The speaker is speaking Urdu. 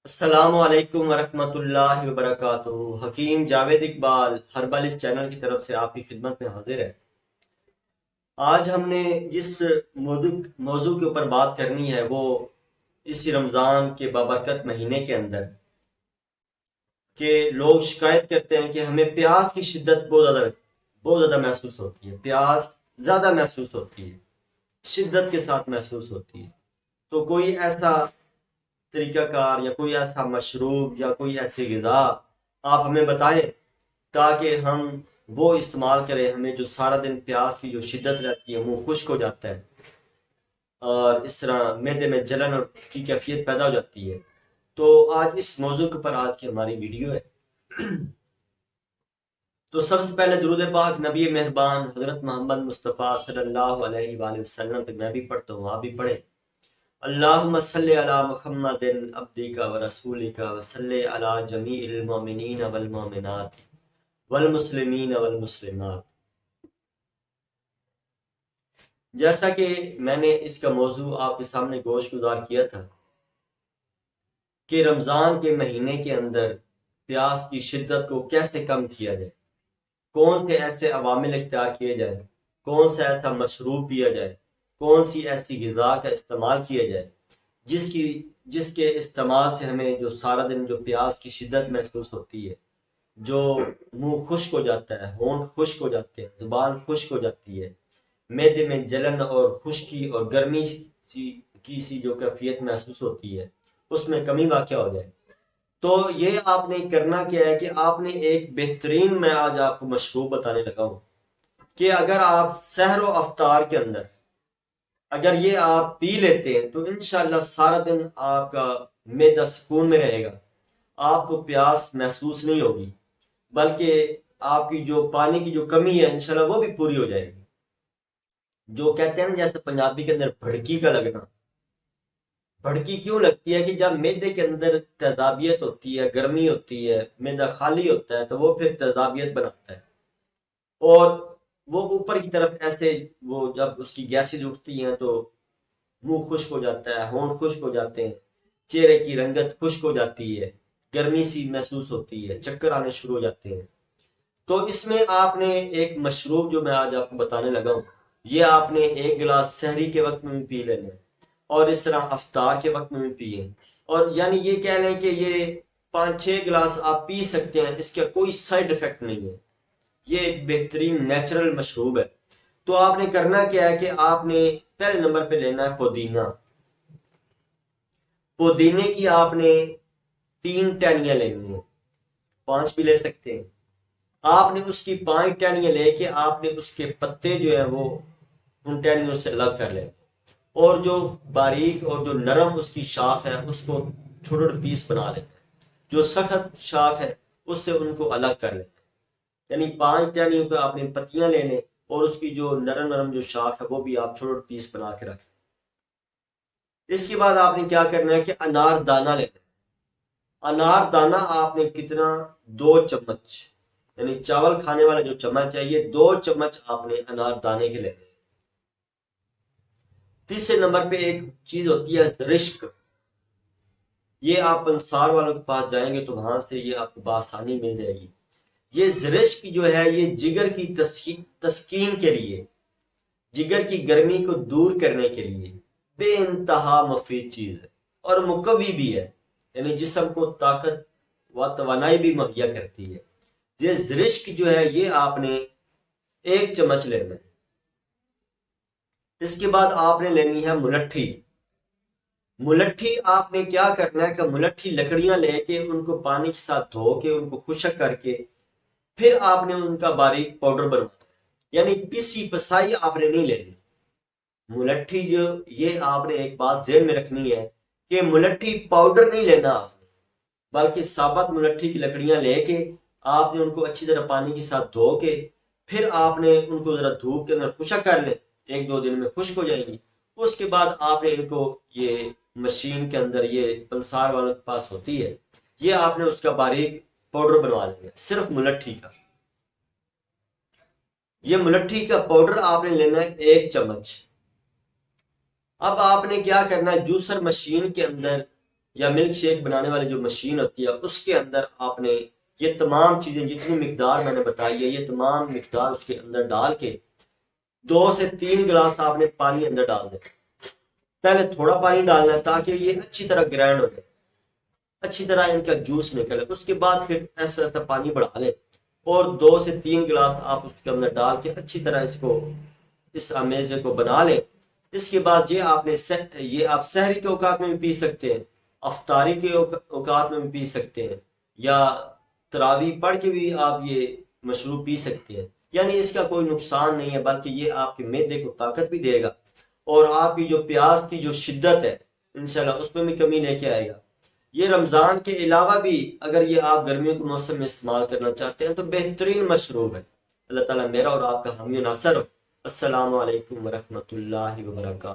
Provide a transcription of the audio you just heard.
السلام علیکم ورحمۃ اللہ وبرکاتہ۔ حکیم جاوید اقبال ہربل اس چینل کی طرف سے آپ کی خدمت میں حاضر ہے۔ آج ہم نے جس موضوع کے اوپر بات کرنی ہے وہ اسی رمضان کے بابرکت مہینے کے اندر کہ لوگ شکایت کرتے ہیں کہ ہمیں پیاس کی شدت بہت زیادہ محسوس ہوتی ہے، پیاس زیادہ محسوس ہوتی ہے، شدت کے ساتھ محسوس ہوتی ہے۔ تو کوئی ایسا طریقہ کار یا کوئی ایسا مشروب یا کوئی ایسی غذا آپ ہمیں بتائیں تاکہ ہم وہ استعمال کریں، ہمیں جو سارا دن پیاس کی جو شدت رہتی ہے منہ خشک ہو جاتا ہے اور اس طرح معدے میں جلن اور کی کیفیت پیدا ہو جاتی ہے۔ تو آج اس موضوع کے اوپر آج کی ہماری ویڈیو ہے۔ تو سب سے پہلے درود پاک نبی مہربان حضرت محمد مصطفیٰ صلی اللہ علیہ وآلہ وسلم پہ میں بھی پڑھتا ہوں، آپ بھی پڑھیں۔ اللہم صلی علی محمد عبدک و رسولک و صلی علی جمیع المؤمنین والمؤمنات والمسلمین والمسلمات۔ جیسا کہ میں نے اس کا موضوع آپ کے سامنے گوش گزار کیا تھا کہ رمضان کے مہینے کے اندر پیاس کی شدت کو کیسے کم کیا جائے، کون سے ایسے عوامل اختیار کیے جائیں، کون سا ایسا مشروب پیا جائے، کون سی ایسی غذا کا استعمال کیا جائے جس کے استعمال سے ہمیں جو سارا دن جو پیاس کی شدت محسوس ہوتی ہے، جو منہ خشک ہو جاتا ہے، ہونٹ خشک ہو جاتے ہیں، زبان خشک ہو جاتی ہے، معدے میں جلن اور خشکی اور گرمی سی جو کیفیت محسوس ہوتی ہے اس میں کمی واقع ہو جائے۔ تو یہ آپ نے کرنا کیا ہے کہ آپ نے ایک بہترین، میں آج آپ کو مشروب بتانے لگا ہوں کہ اگر آپ سحر و افطار کے اندر اگر یہ آپ پی لیتے ہیں تو انشاءاللہ سارا دن آپ کا معدہ سکون میں رہے گا، آپ کو پیاس محسوس نہیں ہوگی، بلکہ آپ کی جو پانی کی جو کمی ہے انشاءاللہ وہ بھی پوری ہو جائے گی۔ جو کہتے ہیں نا جیسے پنجابی کے اندر بھڑکی کا لگنا، بھڑکی کیوں لگتی ہے کہ جب معدے کے اندر تیزابیت ہوتی ہے، گرمی ہوتی ہے، معدہ خالی ہوتا ہے تو وہ پھر تیزابیت بناتا ہے اور وہ اوپر کی طرف ایسے وہ جب اس کی گیسز اٹھتی ہیں تو منہ خشک ہو جاتا ہے، ہونٹ خشک ہو جاتے ہیں، چہرے کی رنگت خشک ہو جاتی ہے، گرمی سی محسوس ہوتی ہے، چکر آنے شروع ہو جاتے ہیں۔ تو اس میں آپ نے ایک مشروب جو میں آج آپ کو بتانے لگا ہوں، یہ آپ نے ایک گلاس سحری کے وقت میں بھی پی لینا ہے اور اس طرح افطار کے وقت میں بھی پیئیں، اور یعنی یہ کہہ لیں کہ یہ 5-6 گلاس آپ پی سکتے ہیں، اس کا کوئی سائیڈ افیکٹ نہیں ہے، یہ ایک بہترین نیچرل مشروب ہے۔ تو آپ نے کرنا کیا ہے کہ آپ نے پہلے نمبر پہ لینا ہے پودینہ۔ پودینے کی آپ نے 3 ٹہنیاں لینی ہیں، 5 بھی لے سکتے ہیں۔ آپ نے اس کی 5 ٹہنیاں لے کے آپ نے اس کے پتے جو ہیں وہ ان ٹہنیوں سے الگ کر لیں، اور جو باریک اور جو نرم اس کی شاخ ہے اس کو چھوٹے پیس بنا لیں، جو سخت شاخ ہے اس سے ان کو الگ کر لیں، یعنی 5 ٹہنیوں پہ آپ نے پتیاں لینے اور اس کی جو نرم نرم جو شاخ ہے وہ بھی آپ چھوٹے پیس بنا کے رکھیں۔ اس کے بعد آپ نے کیا کرنا ہے کہ انار دانہ لینا ہے۔ انار دانہ آپ نے کتنا، 2 چمچ، یعنی چاول کھانے والا جو چمچ ہے یہ 2 چمچ آپ نے انار دانے کے لینے۔ تیسرے نمبر پہ ایک چیز ہوتی ہے زرشک، یہ آپ انصار والوں کے پاس جائیں گے تو وہاں سے یہ آپ کو بآسانی مل جائے گی۔ یہ زرشک جو ہے یہ جگر کی تسکین کے لیے، جگر کی گرمی کو دور کرنے کے لیے بے انتہا مفید چیز ہے اور مقوی بھی ہے، یعنی جسم کو طاقت و توانائی بھی مہیا کرتی ہے۔ یہ زرشک جو ہے یہ آپ نے 1 چمچ لینا ہے۔ اس کے بعد آپ نے لینی ہے ملٹھی۔ ملٹھی آپ نے کیا کرنا ہے کہ ملٹھی لکڑیاں لے کے ان کو پانی کے ساتھ دھو کے ان کو خشک کر کے پھر آپ نے ان کا باریک پاؤڈر بنانا ہے، یعنی پیسی پسائی آپ نے نہیں لینی۔ ملٹھی جو، یہ آپ نے ایک بات ذہن میں رکھنی ہے کہ ملٹھی پاؤڈر نہیں لینا آپ نے، بلکہ ثابت ملٹھی کی لکڑیاں لے کے آپ نے ان کو اچھی طرح پانی کے ساتھ دھو کے پھر آپ نے ان کو ذرا دھوپ کے اندر خشک کر لیں، 1-2 دن میں خشک ہو جائیں گی۔ اس کے بعد آپ نے ان کو یہ مشین کے اندر، یہ پنسار والوں کے پاس ہوتی ہے، یہ آپ نے اس کا باریک پاؤڈر بنوا لیں گے صرف ملٹھی کا۔ یہ ملٹھی کا پاؤڈر آپ نے لینا ہے 1 چمچ۔ اب آپ نے کیا کرنا ہے، جوسر مشین کے اندر یا ملک شیک بنانے والی جو مشین ہوتی ہے اس کے اندر آپ نے یہ تمام چیزیں جتنی مقدار میں نے بتائی ہے یہ تمام مقدار اس کے اندر ڈال کے 2 سے 3 گلاس آپ نے پانی اندر ڈال دیں. پہلے تھوڑا پانی ڈالنا ہے تاکہ یہ اچھی طرح گرائنڈ ہو جائے، اچھی طرح ان کا جوس نکلے. اس کے بعد پھر ایسا ایسا پانی بڑھا لیں اور 2 سے 3 گلاس آپ اس کے اندر ڈال کے اچھی طرح اس امیزے کو بنا لیں. اس کے بعد یہ آپ سحری کے اوقات میں بھی پی سکتے ہیں، افطاری کے اوقات میں بھی پی سکتے ہیں، یا تراویح پڑھ کے بھی آپ یہ مشروب پی سکتے ہیں. یعنی اس کا کوئی نقصان نہیں ہے، بلکہ یہ آپ کے معدے کو طاقت بھی دے گا اور آپ کی جو پیاس کی جو شدت ہے انشاءاللہ اس میں بھی کمی لے کے آئے گا. یہ رمضان کے علاوہ بھی اگر یہ آپ گرمیوں کے موسم میں استعمال کرنا چاہتے ہیں تو بہترین مشروب ہے. اللہ تعالیٰ میرا اور آپ کا حامی و ناصر ہو. السلام علیکم ورحمۃ اللہ وبرکاتہ.